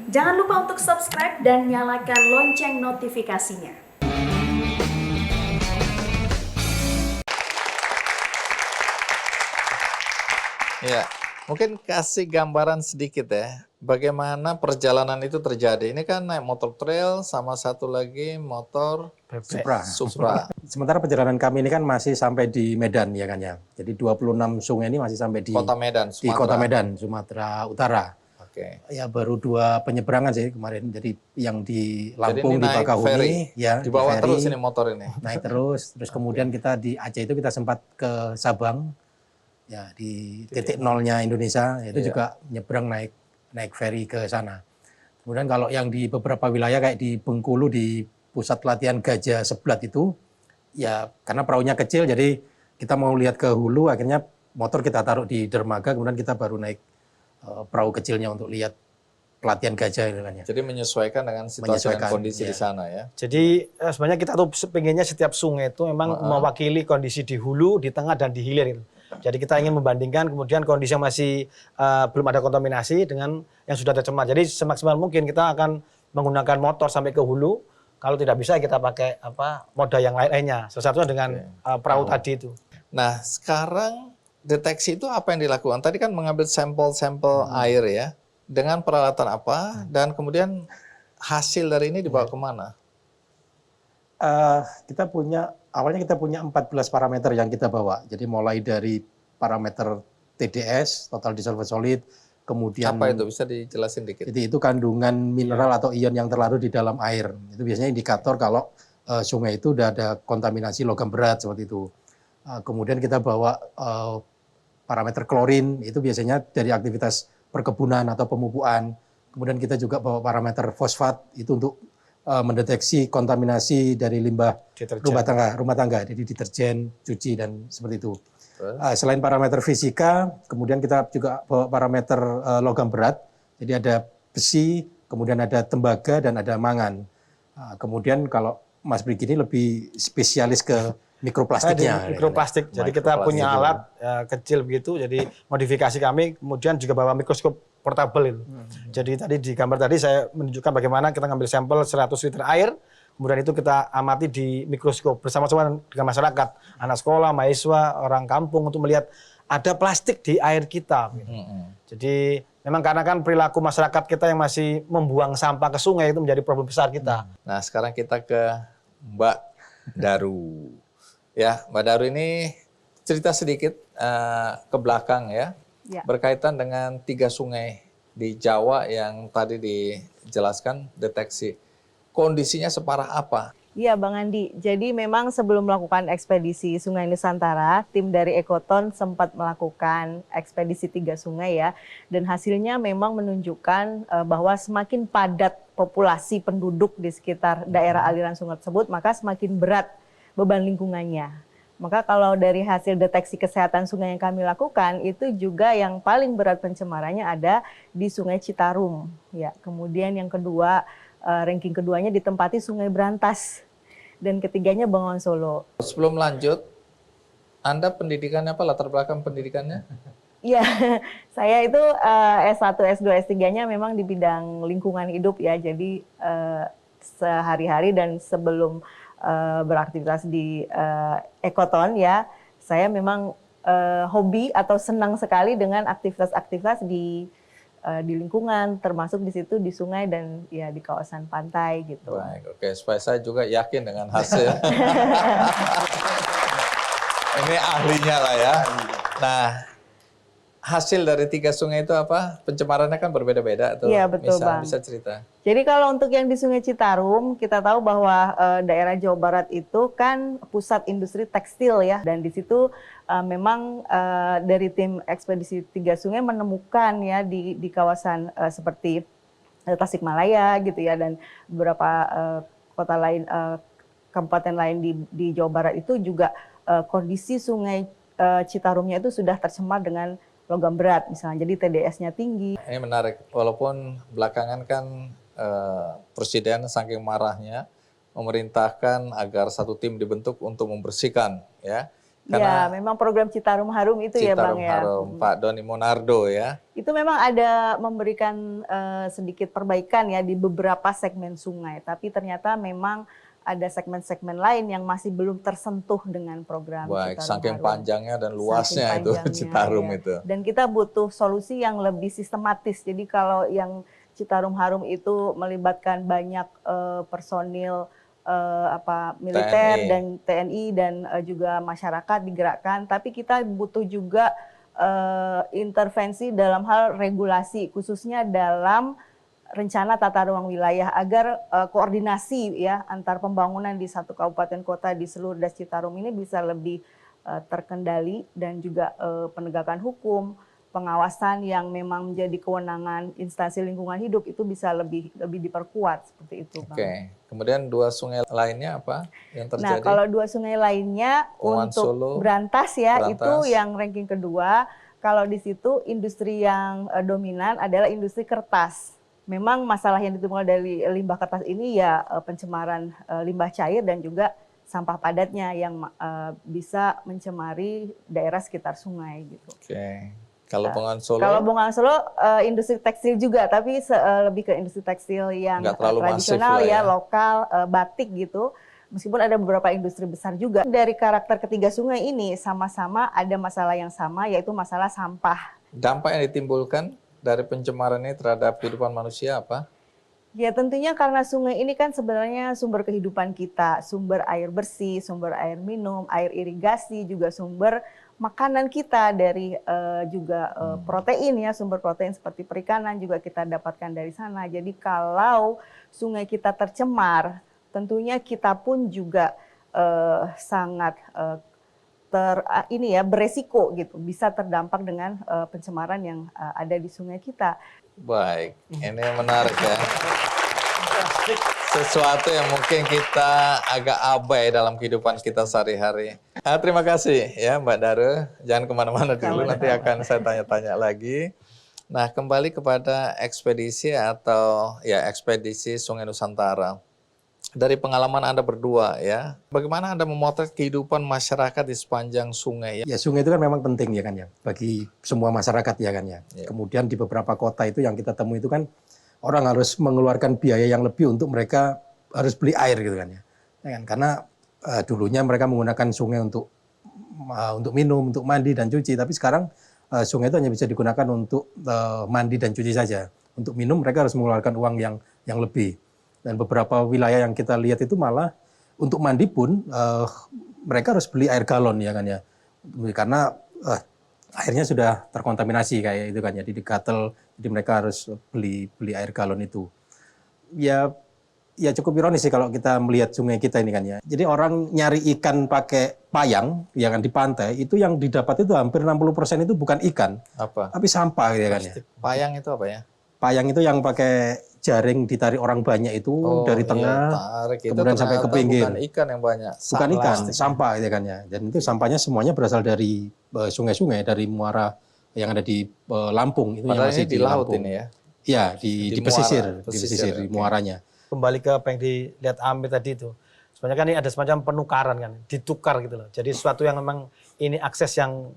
Jangan lupa untuk subscribe dan nyalakan lonceng notifikasinya. Ya, mungkin kasih gambaran sedikit ya, bagaimana perjalanan itu terjadi. Ini kan naik motor trail sama satu lagi motor Supra. Sementara perjalanan kami ini kan masih sampai di Medan ya kan ya. Jadi 26 sungai ini masih sampai di Kota Medan, di Kota Medan, Sumatera Utara. Oke. Ya baru 2 penyeberangan sih kemarin. Jadi yang di Lampung Jadi ini di naik Bakahuni ferry, ya dibawa di ferry, terus ini motor ini. naik terus kemudian kita di Aceh itu kita sempat ke Sabang. Ya di titik nolnya Indonesia itu juga nyebrang naik ferry ke sana. Kemudian kalau yang di beberapa wilayah kayak di Bengkulu di pusat latihan Gajah Seblat itu ya karena perahunya kecil jadi kita mau lihat ke hulu akhirnya motor kita taruh di dermaga kemudian kita baru naik perahu kecilnya untuk lihat pelatihan gajah itu kan ya. Jadi menyesuaikan dengan situasi dan kondisi di sana ya. Jadi sebenarnya kita tuh pengennya setiap sungai itu memang mewakili kondisi di hulu, di tengah dan di hilir itu. Jadi kita ingin membandingkan kemudian kondisi yang masih belum ada kontaminasi dengan yang sudah tercemar. Jadi semaksimal mungkin kita akan menggunakan motor sampai ke hulu. Kalau tidak bisa kita pakai moda yang lainnya. Salah satunya dengan perahu tadi itu. Nah, sekarang deteksi itu apa yang dilakukan? Tadi kan mengambil sampel-sampel air ya. Dengan peralatan apa? Dan kemudian hasil dari ini dibawa kemana? Awalnya kita punya 14 parameter yang kita bawa. Jadi mulai dari parameter TDS, total dissolved solid, kemudian Apa itu? Bisa dijelasin dikit? jadi itu kandungan mineral atau ion yang terlarut di dalam air. Itu biasanya indikator kalau sungai itu udah ada kontaminasi logam berat seperti itu. Kemudian kita bawa parameter klorin, itu biasanya dari aktivitas perkebunan atau pemupukan. Kemudian kita juga bawa parameter fosfat, itu untuk mendeteksi kontaminasi dari limbah rumah tangga, jadi deterjen, cuci dan seperti itu. Selain parameter fisika, kemudian kita juga bawa parameter logam berat. Jadi ada besi, kemudian ada tembaga dan ada mangan. Kemudian kalau Mas Brigi ini lebih spesialis ke mikroplastiknya. Mikroplastik. Jadi kita punya alat kecil begitu. Jadi modifikasi kami kemudian juga bawa mikroskop portable itu. Jadi tadi di gambar tadi saya menunjukkan bagaimana kita ngambil sampel 100 liter air, kemudian itu kita amati di mikroskop bersama-sama dengan masyarakat, anak sekolah, mahasiswa, orang kampung untuk melihat ada plastik di air kita. Jadi memang karena kan perilaku masyarakat kita yang masih membuang sampah ke sungai itu menjadi problem besar kita. Nah, sekarang kita ke Mbak Daru. Ya, Mbak Daru ini cerita sedikit ke belakang ya. Berkaitan dengan 3 sungai di Jawa yang tadi dijelaskan deteksi. Kondisinya separah apa? Iya Bang Andi, jadi memang sebelum melakukan ekspedisi Sungai Nusantara, tim dari Ekoton sempat melakukan ekspedisi 3 sungai ya. Dan hasilnya memang menunjukkan bahwa semakin padat populasi penduduk di sekitar daerah aliran sungai tersebut, maka semakin berat beban lingkungannya. Maka kalau dari hasil deteksi kesehatan sungai yang kami lakukan, itu juga yang paling berat pencemarannya ada di Sungai Citarum. Ya, kemudian yang kedua, ranking keduanya ditempati Sungai Brantas. Dan ketiganya Bengawan Solo. Sebelum lanjut, Anda pendidikannya apa? Latar belakang pendidikannya? Iya, saya itu S1, S2, S3-nya memang di bidang lingkungan hidup ya. Jadi sehari-hari dan sebelum beraktivitas di Ekoton ya, saya memang hobi atau senang sekali dengan aktivitas-aktivitas di lingkungan, termasuk di situ di sungai dan ya di kawasan pantai gitu. Baik, oke, supaya saya juga yakin dengan hasil. Ini ahlinya lah ya. Nah, hasil dari 3 sungai itu apa? Pencemarannya kan berbeda-beda tuh. Iya betul Bang. Bisa cerita. Jadi kalau untuk yang di Sungai Citarum, kita tahu bahwa daerah Jawa Barat itu kan pusat industri tekstil ya. Dan di situ memang dari tim ekspedisi 3 sungai menemukan ya di kawasan seperti Tasikmalaya gitu ya. Dan beberapa kota lain, kabupaten lain di Jawa Barat itu juga kondisi Sungai Citarumnya itu sudah tercemar dengan logam berat misalnya, jadi TDS-nya tinggi. Ini menarik, walaupun belakangan kan Presiden saking marahnya memerintahkan agar satu tim dibentuk untuk membersihkan ya. Karena memang program Citarum Harum itu ya Bang Citarum ya. Harum, Pak Doni Monardo ya. Itu memang ada memberikan sedikit perbaikan ya di beberapa segmen sungai, tapi ternyata memang ada segmen-segmen lain yang masih belum tersentuh dengan program Baik, Citarum saking Harum. panjangnya dan luasnya Saking itu panjangnya, Citarum ya. itu. Dan kita butuh solusi yang lebih sistematis. Jadi kalau yang Citarum Harum itu melibatkan banyak personil militer TNI. dan TNI dan juga masyarakat digerakkan, tapi kita butuh juga intervensi dalam hal regulasi, khususnya dalam rencana tata ruang wilayah agar koordinasi ya antar pembangunan di satu kabupaten kota di seluruh Das Citarum ini bisa lebih terkendali, dan juga penegakan hukum, pengawasan yang memang menjadi kewenangan instansi lingkungan hidup itu bisa lebih diperkuat seperti itu, Bang. Oke, kemudian 2 sungai lainnya apa yang terjadi? Nah, kalau 2 sungai lainnya Oman untuk Solo, Brantas ya, Brantas. itu yang ranking kedua. Kalau di situ industri yang dominan adalah industri kertas. Memang masalah yang ditimbulkan dari limbah kertas ini ya pencemaran limbah cair dan juga sampah padatnya yang bisa mencemari daerah sekitar sungai gitu. Oke. Kalau Bengawan Solo? Kalau Bengawan Solo industri tekstil juga, tapi lebih ke industri tekstil yang Nggak terlalu tradisional masif lah ya. lokal, batik gitu. Meskipun ada beberapa industri besar juga. Dari karakter ketiga sungai ini sama-sama ada masalah yang sama, yaitu masalah sampah. Dampak yang ditimbulkan dari pencemaran ini terhadap kehidupan manusia apa? Ya tentunya karena sungai ini kan sebenarnya sumber kehidupan kita, sumber air bersih, sumber air minum, air irigasi, juga sumber makanan kita dari juga protein ya, sumber protein seperti perikanan juga kita dapatkan dari sana. Jadi kalau sungai kita tercemar, tentunya kita pun juga sangat beresiko gitu, bisa terdampak dengan pencemaran yang ada di sungai kita. Baik, ini menarik ya. Sesuatu yang mungkin kita agak abai dalam kehidupan kita sehari-hari. Terima kasih ya Mbak Daru. Jangan kemana-mana dulu, nanti akan saya tanya-tanya lagi. Nah, kembali kepada ekspedisi atau ya ekspedisi Sungai Nusantara. Dari pengalaman Anda berdua ya, bagaimana Anda memotret kehidupan masyarakat di sepanjang sungai? Ya sungai itu kan memang penting ya kan ya, bagi semua masyarakat ya kan ya. Ya. Kemudian di beberapa kota itu yang kita temui itu kan orang harus mengeluarkan biaya yang lebih untuk mereka harus beli air gitu kan ya. Ya kan? Karena dulunya mereka menggunakan sungai untuk minum, untuk mandi dan cuci, tapi sekarang sungai itu hanya bisa digunakan untuk mandi dan cuci saja. Untuk minum mereka harus mengeluarkan uang yang lebih. Dan beberapa wilayah yang kita lihat itu malah untuk mandi pun mereka harus beli air galon ya kan ya, karena airnya sudah terkontaminasi kayak itu kan ya, jadi gatel, jadi mereka harus beli air galon itu. Ya cukup ironis sih kalau kita melihat sungai kita ini kan ya. Jadi orang nyari ikan pakai payang yang di pantai itu yang didapat itu hampir 60% itu bukan ikan, Apa? tapi sampah ya kan ya. Payang itu apa ya? Payang itu yang pakai jaring ditarik orang banyak itu dari tengah, tarik. Itu kemudian sampai ke ternyata pinggir. Bukan ikan yang banyak. Bukan ikan, sampah ya kan ya. Dan itu sampahnya semuanya berasal dari sungai-sungai, dari muara yang ada di Lampung. Itu Padahal yang masih ini di laut Lampung. ini ya? Iya, di pesisir, muara, di pesisir, di oke. muaranya. Kembali ke apa yang dilihat Amir tadi itu. Sebenarnya kan ini ada semacam penukaran kan, ditukar gitu loh. Jadi sesuatu yang memang ini akses yang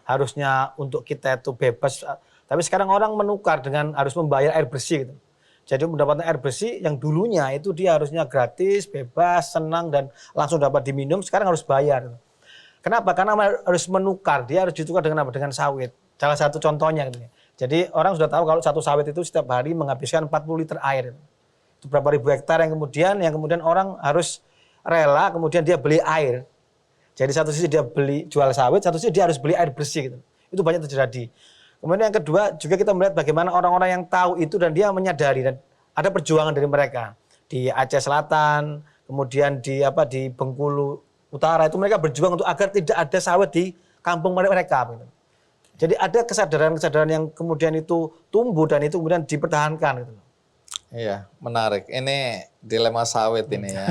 harusnya untuk kita itu bebas. Tapi sekarang orang menukar dengan harus membayar air bersih gitu. Jadi mendapatkan air bersih yang dulunya itu dia harusnya gratis, bebas, senang dan langsung dapat diminum, sekarang harus bayar. Kenapa? Karena harus menukar, dia harus ditukar dengan apa? Dengan sawit. Salah satu contohnya gitu. Jadi orang sudah tahu kalau satu sawit itu setiap hari menghabiskan 40 liter air. Itu berapa ribu hektar yang kemudian orang harus rela kemudian dia beli air. Jadi satu sisi dia jual sawit, satu sisi dia harus beli air bersih gitu. Itu banyak terjadi. Kemudian yang kedua juga kita melihat bagaimana orang-orang yang tahu itu dan dia menyadari dan ada perjuangan dari mereka di Aceh Selatan, kemudian di Bengkulu Utara itu mereka berjuang untuk agar tidak ada sawit di kampung mereka. Gitu. Jadi ada kesadaran-kesadaran yang kemudian itu tumbuh dan itu kemudian dipertahankan. Gitu. Iya, menarik. Ini dilema sawit ini ya.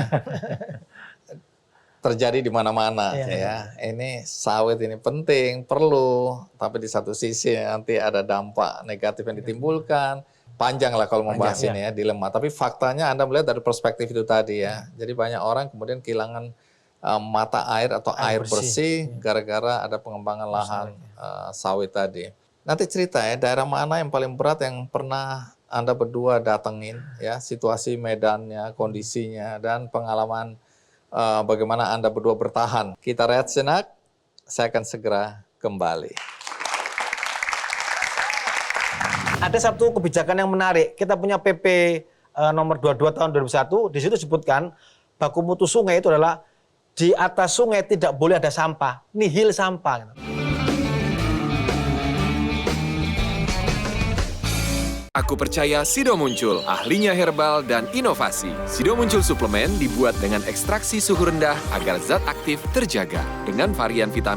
Terjadi di mana-mana ya. Ini sawit ini penting, perlu, tapi di satu sisi nanti ada dampak negatif yang ditimbulkan. Panjang lah kalau membahas ini ya, dilema. Tapi faktanya Anda melihat dari perspektif itu tadi ya. Jadi banyak orang kemudian kehilangan mata air atau air Air bersih gara-gara ada pengembangan lahan sawit tadi. Nanti cerita ya, daerah mana yang paling berat yang pernah Anda berdua datengin, ya, situasi medannya, kondisinya, dan pengalaman bagaimana Anda berdua bertahan. Kita rehat sejenak, saya akan segera kembali. Ada satu kebijakan yang menarik. Kita punya PP nomor 22 tahun 2001, di situ disebutkan baku mutu sungai itu adalah di atas sungai tidak boleh ada sampah, nihil sampah. Aku percaya Sido Muncul, ahlinya herbal dan inovasi. Sido Muncul suplemen dibuat dengan ekstraksi suhu rendah agar zat aktif terjaga. Dengan varian vitamin